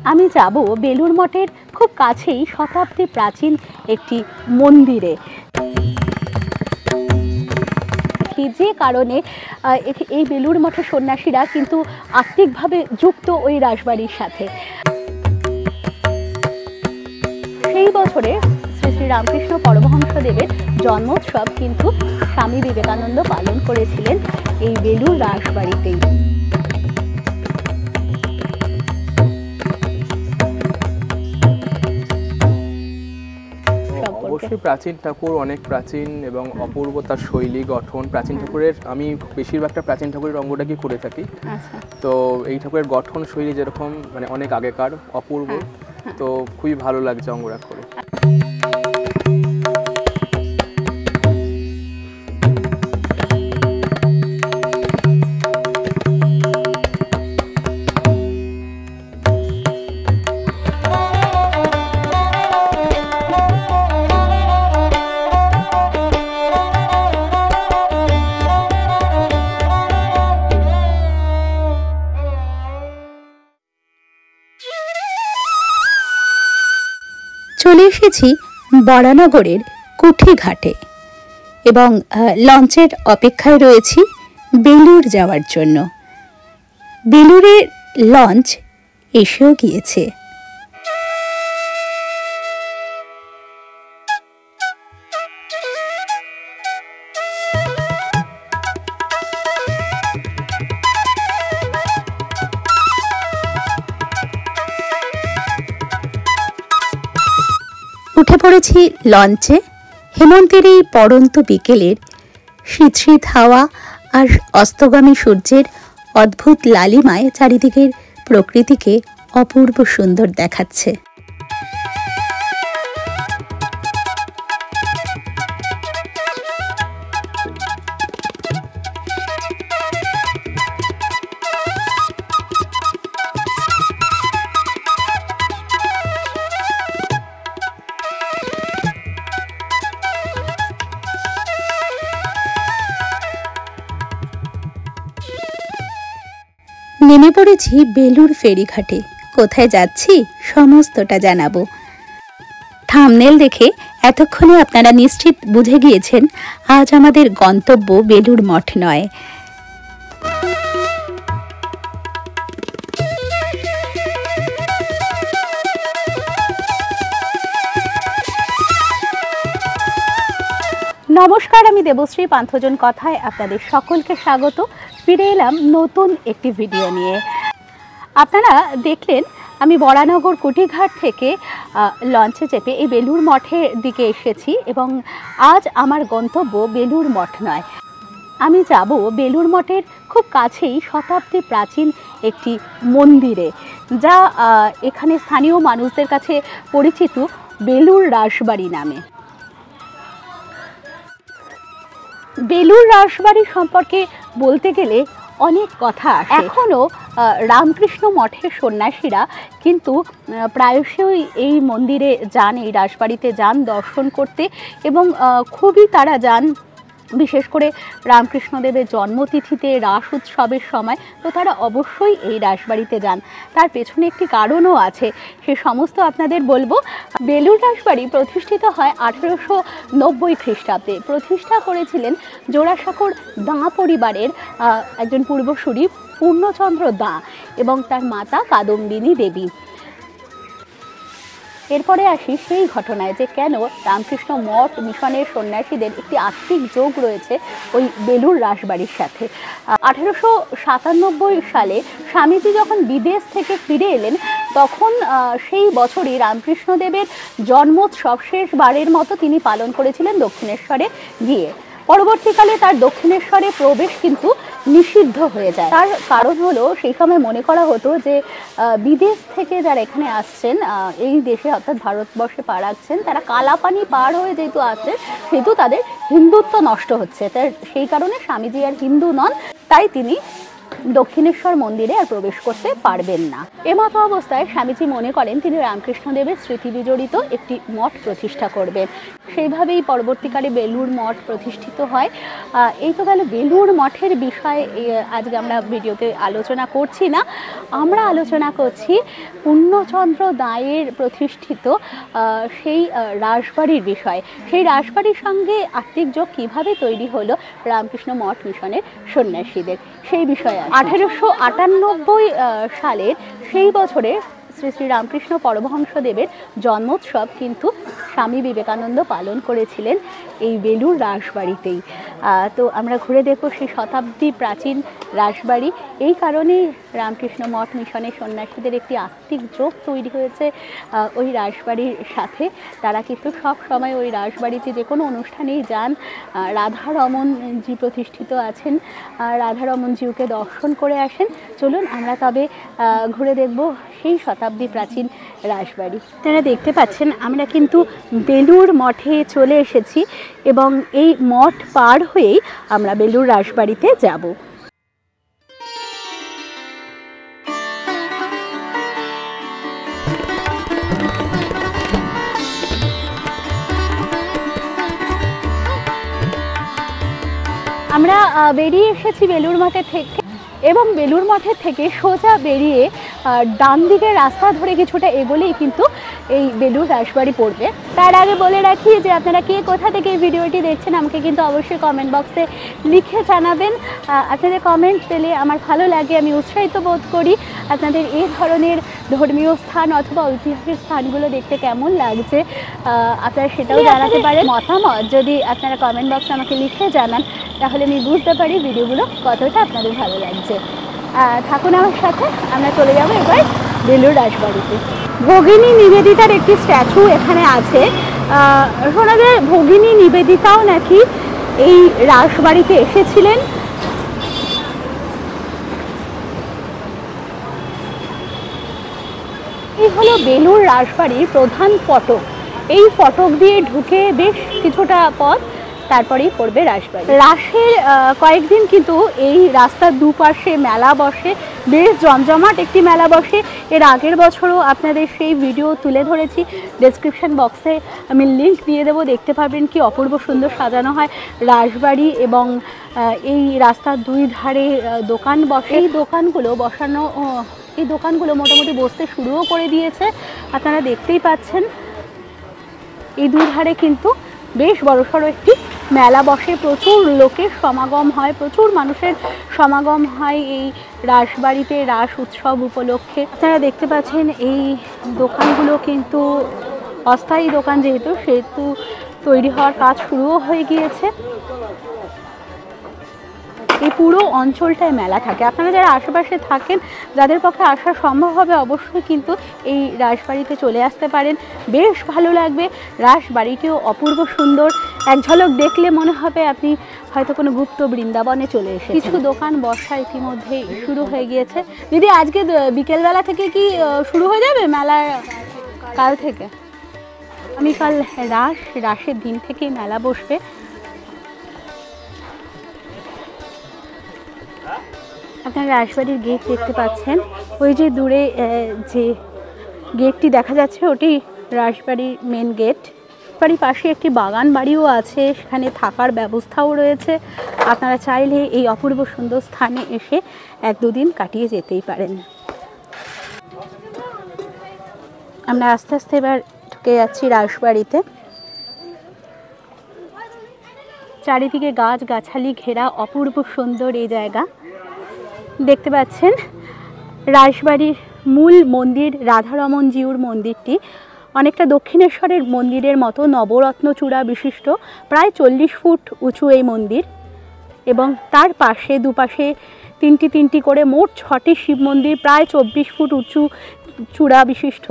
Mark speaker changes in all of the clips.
Speaker 1: আমি যাব বেলুড় মঠের খুব কাছেই শতাব্দী প্রাচীন একটি মন্দিরে। যে কারণে এই বেলুড় মঠের সন্ন্যাসীরা কিন্তু আত্মিকভাবে যুক্ত ওই রাসবাড়ির সাথে। সেই বছরে শ্রী শ্রী রামকৃষ্ণ পরমহংসদেবের জন্মোৎসব কিন্তু স্বামী বিবেকানন্দ পালন করেছিলেন এই বেলুড় রাসবাড়িতেই।
Speaker 2: অবশ্যই প্রাচীন ঠাকুর অনেক প্রাচীন এবং অপূর্ব তার শৈলী গঠন। প্রাচীন ঠাকুরের আমি বেশিরভাগটা প্রাচীন ঠাকুরের অঙ্গটাকে করে থাকি। তো এই ঠাকুরের গঠন শৈলী যেরকম মানে অনেক আগেকার অপূর্ব, তো খুবই ভালো লাগছে অঙ্গরাগ করে।
Speaker 1: চলে এসেছি বরানগরের কুঠিঘাটে এবং লঞ্চের অপেক্ষায় রয়েছি বেলুড় যাওয়ার জন্য। বেলুড়ের লঞ্চ এসেও গিয়েছে। উঠে পড়েছি লঞ্চে। হেমন্তের এই পড়ন্ত বিকেলের শীত শীত হাওয়া আর অস্তগামী সূর্যের অদ্ভুত লালিমায় চারিদিকের প্রকৃতিকে অপূর্ব সুন্দর দেখাচ্ছে। নেমে পড়েছি বেলুড় ফেরিঘাটে। কোথায় যাচ্ছি সমস্তটা জানাবো। থাম্বনেল দেখে এতক্ষণে আপনারা নিশ্চিত বুঝে গিয়েছেন আজ আমাদের গন্তব্য বেলুড় মঠ নয়। নমস্কার, আমি দেবশ্রী। পান্থজন কথায় আপনাদের সকলকে স্বাগত। ফিরে এলাম নতুন একটি ভিডিও নিয়ে। আপনারা দেখলেন আমি বরানগর কুঠিঘাট থেকে লঞ্চে চেপে এই বেলুড় মঠের দিকে এসেছি এবং আজ আমার গন্তব্য বেলুড় মঠ নয়। আমি যাব বেলুড় মঠের খুব কাছেই শতাব্দী প্রাচীন একটি মন্দিরে, যা এখানে স্থানীয় মানুষদের কাছে পরিচিত বেলুড় রাসবাড়ি নামে। বেলুড় রাসবাড়ি সম্পর্কে বলতে গেলে অনেক কথা আসে। এখনও রামকৃষ্ণ মঠের সন্ন্যাসীরা কিন্তু প্রায়শই এই মন্দিরে যান, এই রাসবাড়িতে যান দর্শন করতে এবং খুবই তারা যান বিশেষ করে রামকৃষ্ণদেবের জন্মতিথিতে, রাস উৎসবের সময়। তো তারা অবশ্যই এই রাসবাড়িতে যান। তার পেছনে একটি কারণও আছে, সে সমস্ত আপনাদের বলবো। বেলুড় রাসবাড়ি প্রতিষ্ঠিত হয় 1890 খ্রিস্টাব্দে। প্রতিষ্ঠা করেছিলেন জোড়াসাঁকোর দাঁ পরিবারের একজন পূর্বসূরি পূর্ণচন্দ্র দাঁ এবং তার মাতা কাদম্বিনী দেবী। এরপরে আসি সেই ঘটনায় যে কেন রামকৃষ্ণ মঠ মিশনের সন্ন্যাসীদের একটি আত্মিক যোগ রয়েছে ওই বেলুড় রাসবাড়ির সাথে। 1897 সালে স্বামীজি যখন বিদেশ থেকে ফিরে এলেন, তখন সেই বছরই রামকৃষ্ণদেবের জন্মোৎসব শেষবারের মতো তিনি পালন করেছিলেন দক্ষিণেশ্বরে গিয়ে। পরবর্তীকালে তার দক্ষিণেশ্বরে প্রবেশ কিন্তু নিষিদ্ধ হয়ে যায়। তার কারণ হলো সেই সময় মনে করা হতো যে বিদেশ থেকে যারা এখানে আসছেন, এই দেশে অর্থাৎ ভারতবর্ষে পা রাখছেন, তারা কালাপানি পার হয়ে যেহেতু আসছেন সেহেতু তাদের হিন্দুত্ব নষ্ট হচ্ছে। তাই সেই কারণে স্বামীজি আর হিন্দু নন, তাই তিনি দক্ষিণেশ্বর মন্দিরে আর প্রবেশ করতে পারবেন না। এমতো অবস্থায় স্বামীজি মনে করেন তিনি রামকৃষ্ণদেবের স্মৃতি বিজড়িত একটি মঠ প্রতিষ্ঠা করবেন। সেইভাবেই পরবর্তীকালে বেলুড় মঠ প্রতিষ্ঠিত হয়। এই তো গেল বেলুড় মঠের বিষয়ে। আজকে আমরা ভিডিওতে আলোচনা করছি না, আমরা আলোচনা করছি পূর্ণচন্দ্র দাঁয়ের প্রতিষ্ঠিত সেই রাসবাড়ির বিষয়। সেই রাসবাড়ির সঙ্গে আত্মিক যোগ কীভাবে তৈরি হলো রামকৃষ্ণ মঠ মিশনের সন্ন্যাসীদের, সেই বিষয়ে 1898 সালের সেই বছরে শ্রী শ্রী রামকৃষ্ণ পরমহংসদেবের জন্মোৎসব কিন্তু স্বামী বিবেকানন্দ পালন করেছিলেন এই বেলুড় রাসবাড়িতেই। তো আমরা ঘুরে দেখব সেই শতাব্দী প্রাচীন রাসবাড়ি। এই কারণেই রামকৃষ্ণ মঠ মিশনের সন্ন্যাসীদের একটি আত্মিক যোগ তৈরি হয়েছে ওই রাসবাড়ির সাথে। তারা কিন্তু সব সময় ওই রাসবাড়িতে যে কোনো অনুষ্ঠানেই যান। রাধারমণজি প্রতিষ্ঠিত আছেন, রাধারমণজিউকে দর্শন করে আসেন। চলুন আমরা তবে ঘুরে দেখব সেই শতাব্দী প্রাচীন রাসবাড়ি। আপনারা দেখতে পাচ্ছেন আমরা কিন্তু বেলুড় মঠে চলে এসেছি এবং এই মঠ পার হয়েই আমরা বেলুড় রাসবাড়িতে যাব। আমরা বেরিয়ে এসেছি বেলুড় মঠের থেকে এবং বেলুড় মঠের থেকে সোজা বেরিয়ে ডান দিকের রাস্তা ধরে কিছুটা এগোলেই কিন্তু এই বেলুড় রাসবাড়ি পড়বে। তার আগে বলে রাখি যে আপনারা কে কোথা থেকে এই ভিডিওটি দেখছেন আমাকে কিন্তু অবশ্যই কমেন্ট বক্সে লিখে জানাবেন। আপনাদের কমেন্ট পেলে আমার ভালো লাগে, আমি উৎসাহিত বোধ করি। আপনাদের এই ধরনের ধর্মীয় স্থান অথবা ঐতিহাসিক স্থানগুলো দেখতে কেমন লাগছে আপনারা সেটাও জানাতে পারেন। মতামত যদি আপনারা কমেন্ট বক্সে আমাকে লিখে জানান তাহলে আমি বুঝতে পারি ভিডিওগুলো কতটা আপনাদের ভালো লাগছে। থাকুন আমার সাথে, আমরা চলে যাব এবার বেলুড় রাসবাড়িতে। ভগিনী নিবেদিতার একটি স্ট্যাচু এখানে আছে। শোনা যায় ভগিনী নিবেদিতাও নাকি এই রাসবাড়িতে এসেছিলেন। এই হলো বেলুড় রাসবাড়ির প্রধান ফটক। এই ফটক দিয়ে ঢুকে বেশ কিছুটা পথ তারপরেই পড়বে রাসবাড়ি। রাসের কয়েকদিন কিন্তু এই রাস্তার দুপাশে মেলা বসে, বেশ জমজমাট একটি মেলা বসে। এর আগের বছরও আপনাদের সেই ভিডিও তুলে ধরেছি, ডেসক্রিপশন বক্সে আমি লিংক দিয়ে দেবো, দেখতে পাবেন কি অপূর্ব সুন্দর সাজানো হয় রাসবাড়ি। এবং এই রাস্তার দুই ধারে দোকান বসে। এই দোকানগুলো মোটামুটি বসতে শুরুও করে দিয়েছে, আপনারা দেখতেই পাচ্ছেন। এই দুই ধারে কিন্তু বেশ বড়সড় একটি মেলা বসে, প্রচুর লোকের সমাগম হয়, প্রচুর মানুষের সমাগম হয় এই রাসবাড়িতে রাস উৎসব উপলক্ষে। আপনারা দেখতে পাচ্ছেন এই দোকানগুলো কিন্তু অস্থায়ী দোকান, যেহেতু তৈরি হওয়ার কাজ শুরুও হয়ে গিয়েছে। এই পুরো অঞ্চলটায় মেলা থাকে। আপনারা যারা আশেপাশে থাকেন, যাদের পক্ষে আসা সম্ভব হবে, অবশ্যই কিন্তু এই রাসবাড়িতে চলে আসতে পারেন, বেশ ভালো লাগবে। রাসবাড়িটিও অপূর্ব সুন্দর, এক ঝলক দেখলে মনে হবে আপনি হয়তো কোনো গুপ্ত বৃন্দাবনে চলে এসেছেন। কিছু দোকান বসা ইতিমধ্যেই শুরু হয়ে গিয়েছে। দিদি, আজকে বিকেলবেলা থেকে কি শুরু হয়ে যাবে মেলা? কাল থেকে? আমি কাল রাসের দিন থেকেই মেলা বসবে। আপনারা রাসবাড়ির গেট দেখতে পাচ্ছেন, ওই যে দূরে যে গেটটি দেখা যাচ্ছে ওটি রাসবাড়ির মেন গেট। বাড়ির পাশে একটি বাগান বাড়িও আছে, সেখানে থাকার ব্যবস্থাও রয়েছে। আপনারা চাইলে এই অপূর্ব সুন্দর স্থানে এসে 1-2 দিন কাটিয়ে যেতেই পারেন। আমরা আস্তে আস্তে এবার ঢুকে যাচ্ছি রাসবাড়িতে। চারিদিকে গাছগাছালি ঘেরা অপূর্ব সুন্দর এই জায়গা। দেখতে পাচ্ছেন রাসবাড়ির মূল মন্দির রাধারমণজিউর মন্দিরটি অনেকটা দক্ষিণেশ্বরের মন্দিরের মতো নবরত্ন চূড়া বিশিষ্ট, প্রায় 40 ফুট উঁচু এই মন্দির। এবং তার পাশে দুপাশে 3টি করে মোট 6টি শিব মন্দির, প্রায় 24 ফুট উঁচু চূড়া বিশিষ্ট।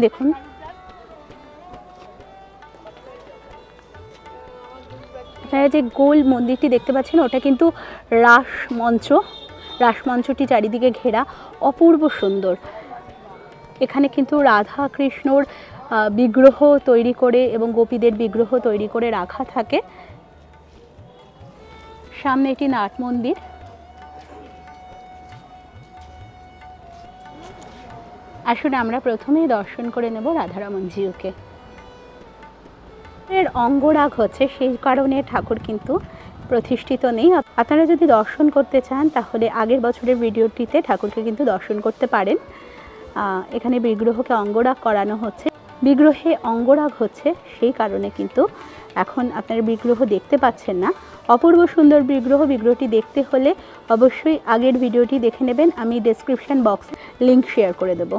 Speaker 1: দেখুন, আপনারা যে গোল মন্দিরটি দেখতে পাচ্ছেন ওটা কিন্তু রাসমঞ্চটি চারিদিকে ঘেরা, অপূর্ব সুন্দর। এখানে কিন্তু রাধা কৃষ্ণর বিগ্রহ তৈরি করে এবং গোপীদের বিগ্রহ তৈরি করে রাখা থাকে। সামনে এটি নাট মন্দির। আসুন আমরা প্রথমেই দর্শন করে নেব রাধারমণজিউকে। এর অঙ্গরাগ হচ্ছে, সেই কারণে ঠাকুর কিন্তু প্রতিষ্ঠিত নেই। আপনারা যদি দর্শন করতে চান তাহলে আগের বছরের ভিডিওটিতে ঠাকুরকে কিন্তু দর্শন করতে পারেন। এখানে বিগ্রহকে অঙ্গরাগ করানো হচ্ছে। বিগ্রহে অঙ্গরাগ হচ্ছে, সেই কারণে কিন্তু এখন আপনারা বিগ্রহ দেখতে পাচ্ছেন না। অপূর্ব সুন্দর বিগ্রহ। বিগ্রহটি দেখতে হলে অবশ্যই আগের ভিডিওটি দেখে নেবেন। আমি ডেসক্রিপশন বক্সে লিংক শেয়ার করে দেব।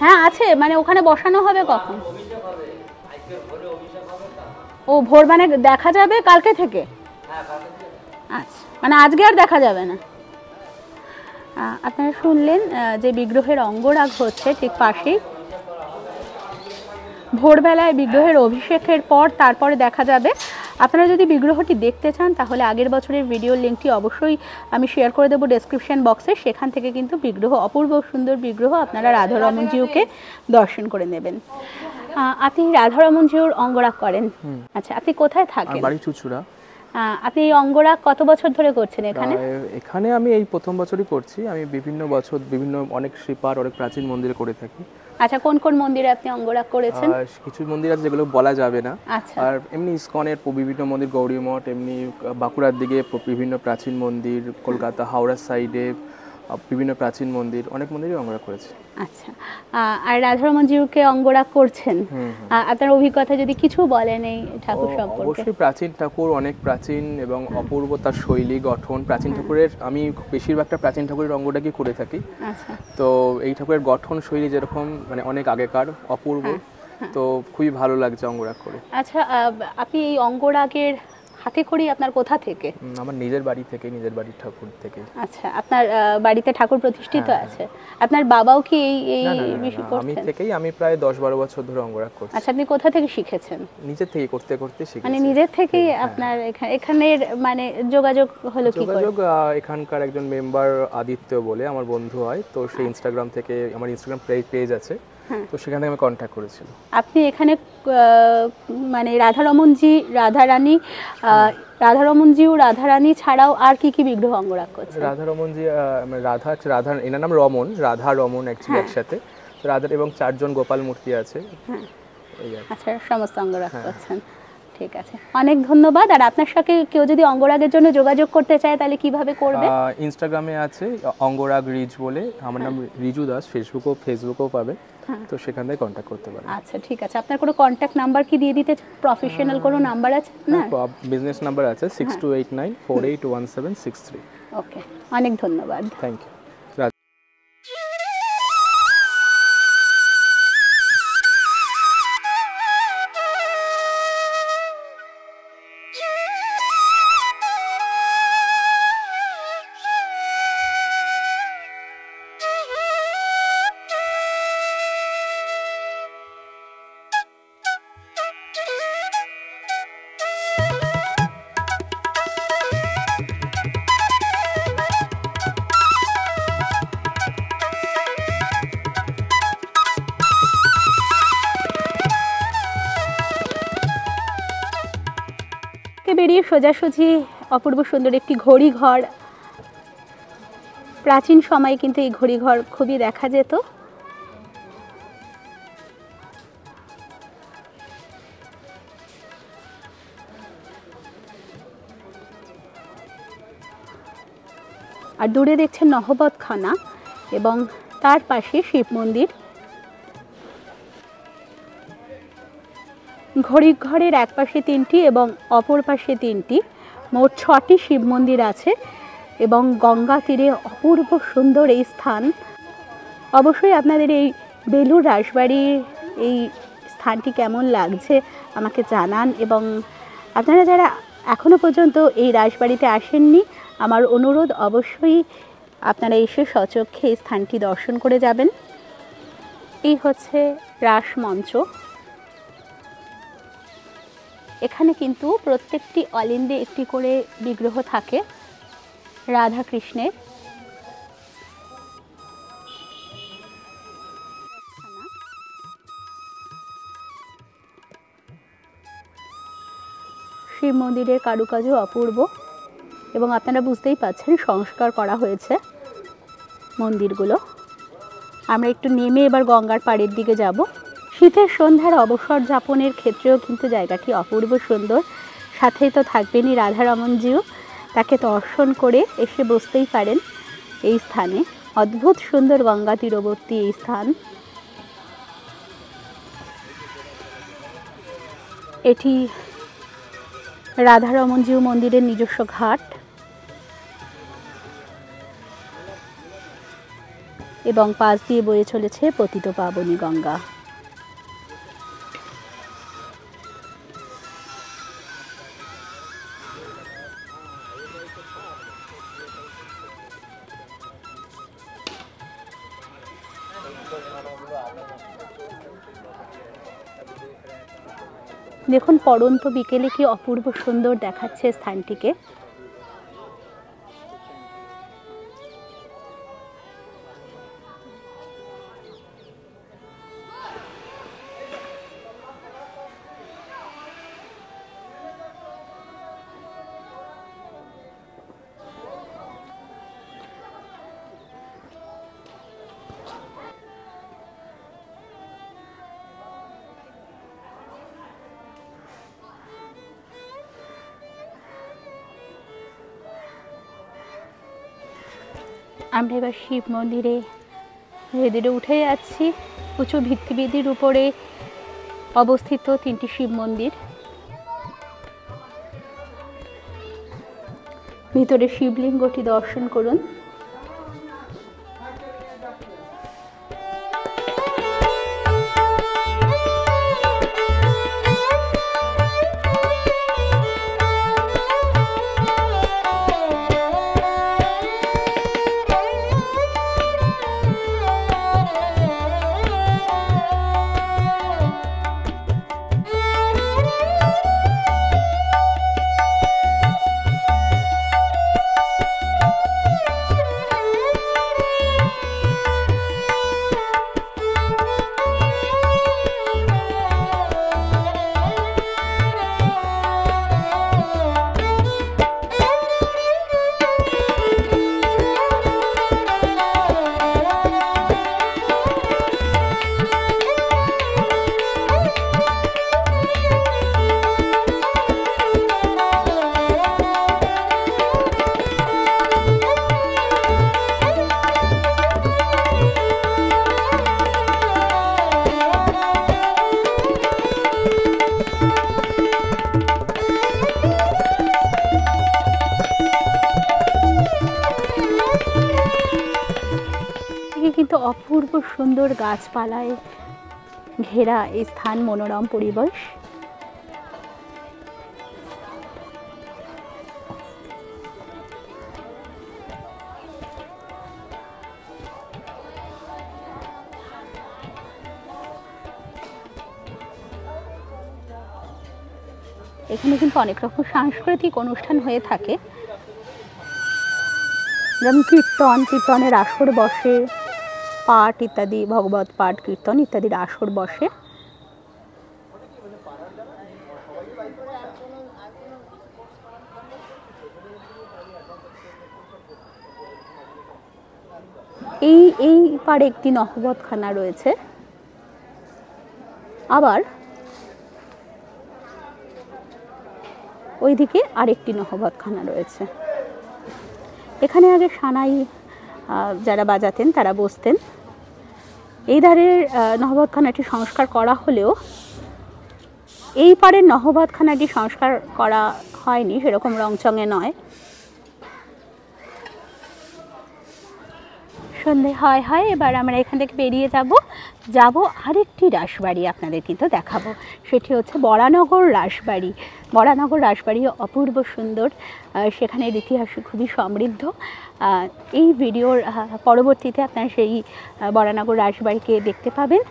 Speaker 1: হ্যাঁ আছে, মানে ওখানে বসানো হবে কখন? ও ভোর মানে দেখা যাবে কালকে থেকে? আচ্ছা, মানে আজকে আর দেখা যাবে না। আপনারা শুনলেন যে বিগ্রহের অঙ্গরাগ হচ্ছে ঠিক পাশেই। ভোরবেলায় বিগ্রহের অভিষেকের পর তারপরে দেখা যাবে। আপনারা যদি বিগ্রহটি দেখতে চান তাহলে আগের বছরের ভিডিওর লিঙ্কটি অবশ্যই আমি শেয়ার করে দেবো ডেসক্রিপশন বক্সে। সেখান থেকে কিন্তু বিগ্রহ, অপূর্ব সুন্দর বিগ্রহ, আপনারা রাধারমণজিউকে দর্শন করে নেবেন। আপনি রাধারমণজিউর অঙ্গরাগ করেন? আচ্ছা, আপনি কোথায় থাকেন?
Speaker 2: বাড়ি চুচুড়া।
Speaker 1: আপনি এই অঙ্গরাগ কত বছর ধরে করছেন এখানে?
Speaker 2: এখানে আমি এই প্রথম বছরই করছি। আমি বিভিন্ন বছর বিভিন্ন অনেক শ্রীপার, অনেক প্রাচীন মন্দিরে করে থাকি।
Speaker 1: আচ্ছা, কোন কোন মন্দিরে আপনি অঙ্গরাগ করেছেন?
Speaker 2: কিছু মন্দির আছে যেগুলো বলা যাবে না।
Speaker 1: আচ্ছা।
Speaker 2: আর এমনি ইসকনের বিভিন্ন মন্দির, গৌরী মঠ, এমনি বাঁকুড়ার দিকে বিভিন্ন প্রাচীন মন্দির, কলকাতা হাওড়ার সাইডে বিভিন্ন প্রাচীন মন্দির, অনেক মন্দিরই অঙ্গরাগ করেছে।
Speaker 1: আচ্ছা, আর রাধারমণজিউকে অঙ্গরাগ করছেন, আপনার অভিজ্ঞতা যদি কিছু বলেন এই ঠাকুর সম্পর্কে।
Speaker 2: অবশ্যই প্রাচীন ঠাকুর, অনেক প্রাচীন এবং অপূর্ব তার শৈলী গঠন। প্রাচীন ঠাকুরের আমি বেশিরভাগটা প্রাচীন ঠাকুরের অঙ্গটাকে করে থাকি। আচ্ছা। তো এই ঠাকুরের গঠন শৈলী যেরকম মানে অনেক আগেকার, অপূর্ব, তো খুবই ভালো লাগছে অঙ্গরাগ করে।
Speaker 1: আচ্ছা, আপনি এই অঙ্গরাগের হাতে খড়ি আপনার কোথা থেকে?
Speaker 2: আমার নিজের বাড়ি থেকে, নিজের বাড়ির ঠাকুর থেকে।
Speaker 1: আচ্ছা, আপনার বাড়িতে ঠাকুর প্রতিষ্ঠিত আছে? আপনার বাবাও কি এই বিষয় করতেন?
Speaker 2: আমি থেকেই, আমি প্রায় 10-12 বছর ধরে অঙ্গরাগ করছি।
Speaker 1: আচ্ছা, আপনি কোথা থেকে শিখেছেন?
Speaker 2: নিজের থেকে করতে করতে শিখেছি।
Speaker 1: মানে নিজের থেকেই আপনার এখানের মানে যোগাযোগ হলো কি করে?
Speaker 2: যোগাযোগ এখানকার একজন মেম্বার আদিত্য বলে আমার বন্ধু হয়, তো সেই ইনস্টাগ্রাম থেকে, আমার ইনস্টাগ্রাম পেজ আছে, তো সেখান থেকে আমি কন্ট্যাক্ট করেছিলাম।
Speaker 1: আপনি এখানে মানে রাধারমণজিউ রাধারানী ছাড়াও আর কি কি বিগ্রহ অঙ্গরাগ করছেন?
Speaker 2: রাধারমণজি, রাধা এনার নাম রমন, রাধা রমন অ্যাকচুয়ালি একসাথে। রাধা এবং 4 জন গোপাল মূর্তি আছে।
Speaker 1: আচ্ছা, সমস্ত অঙ্গরাগ করছেন, ঠিক আছে, অনেক ধন্যবাদ। আর আপনার সাথে কেউ যদি অঙ্গরাগের জন্য যোগাযোগ করতে চায় তাহলে কিভাবে করবে?
Speaker 2: ইনস্টাগ্রামে আছে অঙ্গরাগ রিজ বলে, আমার নাম রিজু দাস, ফেসবুকেও পাবে, তো সেখান থেকে কন্ট্যাক্ট করতে পারেন।
Speaker 1: আচ্ছা, ঠিক আছে। আপনার কোনো কন্ট্যাক্ট নাম্বার কি দিয়ে দিতে, প্রফেশনাল কোনো নাম্বার আছে? না,
Speaker 2: বিজনেস নাম্বার আছে 6289481763।
Speaker 1: ওকে, অনেক ধন্যবাদ।
Speaker 2: Thank you.
Speaker 1: বেরিয়ে সোজাসুজি অপূর্ব সুন্দর একটি ঘড়ি ঘর। প্রাচীন সময়ে কিন্তু এই ঘড়ি ঘর খুবই দেখা যেত। আর দূরে দেখছেন নহবতখানা এবং তার পাশে শিব মন্দির। ঘড়ি ঘরের এক পাশে 3টি এবং অপর পাশে 3টি, মোট 6টি শিব মন্দির আছে এবং গঙ্গা তীরে অপূর্ব সুন্দর এই স্থান। অবশ্যই আপনাদের এই বেলুড় রাসবাড়ির এই স্থানটি কেমন লাগছে আমাকে জানান, এবং আপনারা যারা এখনও পর্যন্ত এই রাসবাড়িতে আসেননি, আমার অনুরোধ অবশ্যই আপনারা এসে সচক্ষে এই স্থানটি দর্শন করে যাবেন। এই হচ্ছে রাসমঞ্চ। এখানে কিন্তু প্রত্যেকটি অলিন্দে একটি করে বিগ্রহ থাকে রাধা কৃষ্ণের। শিব মন্দিরের কারুকাজও অপূর্ব এবং আপনারা বুঝতেই পাচ্ছেন সংস্কার করা হয়েছে মন্দিরগুলো। আমরা একটু নেমে এবার গঙ্গার পাড়ের দিকে যাব। শীতের সন্ধ্যার অবসর যাপনের ক্ষেত্রেও কিন্তু জায়গাটি অপূর্ব সুন্দর। সাথেই তো থাকবেনই রাধারমণজিও, তাকে দর্শন করে এসে বসতেই পারেন এই স্থানে। অদ্ভুত সুন্দর গঙ্গা তীরবর্তী এই স্থান। এটি রাধারমণজিউ মন্দিরের নিজস্ব ঘাট এবং পাশ দিয়ে বয়ে চলেছে পতিত পাবনী গঙ্গা। দেখুন পড়ন্ত বিকেলে কি অপূর্ব সুন্দর দেখাচ্ছে স্থানটিকে। আমরা এবার শিব মন্দিরে ধীরে ধীরে উঠে যাচ্ছি। উঁচু ভিত্তিবেদির উপরে অবস্থিত তিনটি শিব মন্দির। ভিতরে শিবলিঙ্গটি দর্শন করুন। কিন্তু অপূর্ব সুন্দর গাছপালায় ঘেরা এই স্থান, মনোরম পরিবেশ। এখানে কিন্তু অনেক রকম সাংস্কৃতিক অনুষ্ঠান হয়ে থাকে, যেমন কীর্তনের আসর বসে, পাঠ ইত্যাদি, ভগবত পাঠ কীর্তন ইত্যাদির আসর বসে। এই পাড়ে একটি নহবতখানা রয়েছে, আবার ওইদিকে আরেকটি নহবতখানা রয়েছে। এখানে আগে সানাই যারা বাজাতেন তারা বসতেন। এই ধারের নহবতখানাটি সংস্কার করা হলেও এই পাড়ের নহবতখানাটি সংস্কার করা হয়নি, সেরকম রংচঙে নয়। সন্ধে হয় এবার আমরা এখান থেকে বেরিয়ে যাব আরেকটি রাসবাড়ি আপনাদের কিন্তু দেখাবো। সেটি হচ্ছে বরানগর রাসবাড়ি। বরানগর রাসবাড়ি অপূর্ব সুন্দর, সেখানের ইতিহাস খুবই সমৃদ্ধ। এই ভিডিওর পরবর্তীতে আপনারা সেই বরানগর রাসবাড়িকে দেখতে পাবেন।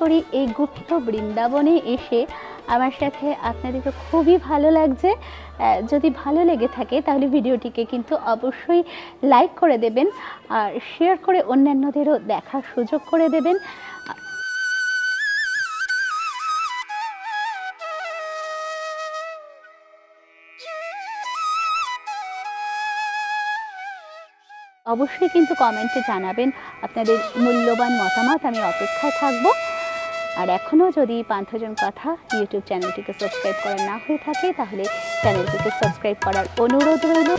Speaker 1: করি এই গুপ্ত বৃন্দাবনে এসে আমার সাথে আপনাদেরকে খুবই ভালো লাগছে। যদি ভালো লেগে থাকে তাহলে ভিডিওটিকে কিন্তু অবশ্যই লাইক করে দেবেন আর শেয়ার করে অন্যান্যদেরও দেখার সুযোগ করে দেবেন। অবশ্যই কিন্তু কমেন্টে জানাবেন আপনাদের মূল্যবান মতামত, আমি অপেক্ষায় থাকবো। আর এখনও যদি পান্থজন কথা ইউটিউব চ্যানেলটিকে সাবস্ক্রাইব করা না হয়ে থাকে তাহলে চ্যানেলটিকে সাবস্ক্রাইব করার অনুরোধ রইল।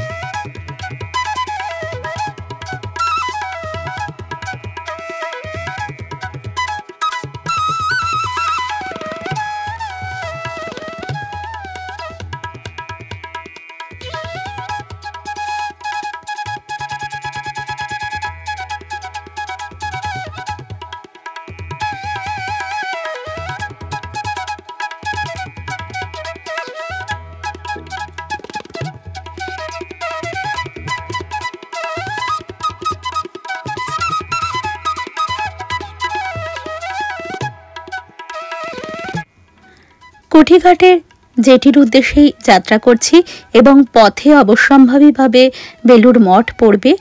Speaker 1: কুঠিঘাটের জেটির উদ্দেশ্যেই যাত্রা করছি এবং পথে অবশ্যম্ভাবীভাবে বেলুড় মঠ পড়বে।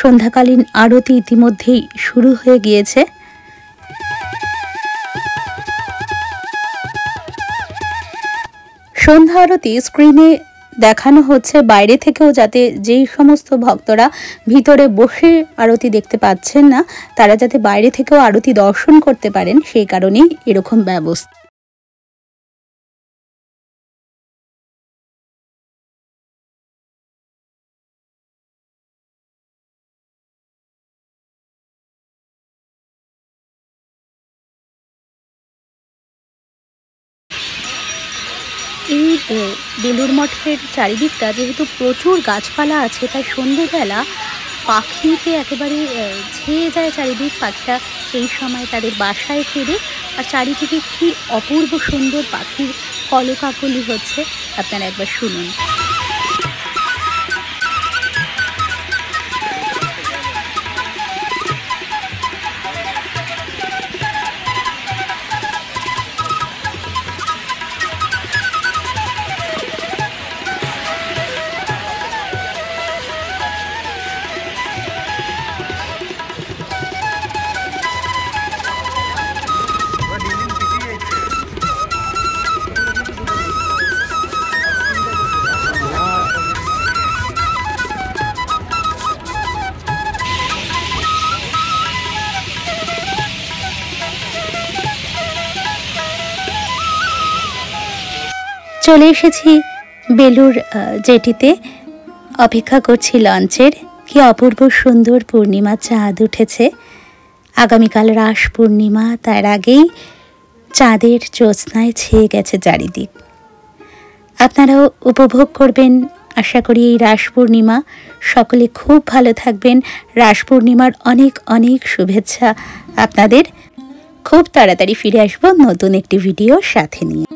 Speaker 1: সন্ধ্যাকালীন আরতি ইতিমধ্যেই শুরু হয়ে গিয়েছে। সন্ধ্যা আরতি স্ক্রিনে দেখানো হচ্ছে বাইরে থেকেও, যাতে যেই সমস্ত ভক্তরা ভিতরে বসে আরতি দেখতে পাচ্ছেন না তারা যাতে বাইরে থেকেও আরতি দর্শন করতে পারেন, সেই কারণেই এরকম ব্যবস্থা। এই বেলুড় মঠের চারিদিকটা যেহেতু প্রচুর গাছপালা আছে তাই সন্ধ্যেবেলা পাখিতে একেবারে ছেয়ে যায় চারিদিক। পাখিরা এই সময় তাদের বাসায় ফেরে আর চারিদিকে কি অপূর্ব সুন্দর পাখির কলকাকলি হচ্ছে, আপনারা একবার শুনুন। চলে এসেছি বেলুড় জেটিতে, অপেক্ষা করছি লঞ্চের। কি অপূর্ব সুন্দর পূর্ণিমা চাঁদ উঠেছে। আগামীকাল রাস পূর্ণিমা, তার আগেই চাঁদের জ্যোৎস্নায় ছেয়ে গেছে চারিদিক। আপনারাও উপভোগ করবেন আশা করি এই রাস পূর্ণিমা। সকলে খুব ভালো থাকবেন। রাস পূর্ণিমার অনেক অনেক শুভেচ্ছা আপনাদের। খুব তাড়াতাড়ি ফিরে আসবো নতুন একটি ভিডিওর সাথে নিয়ে।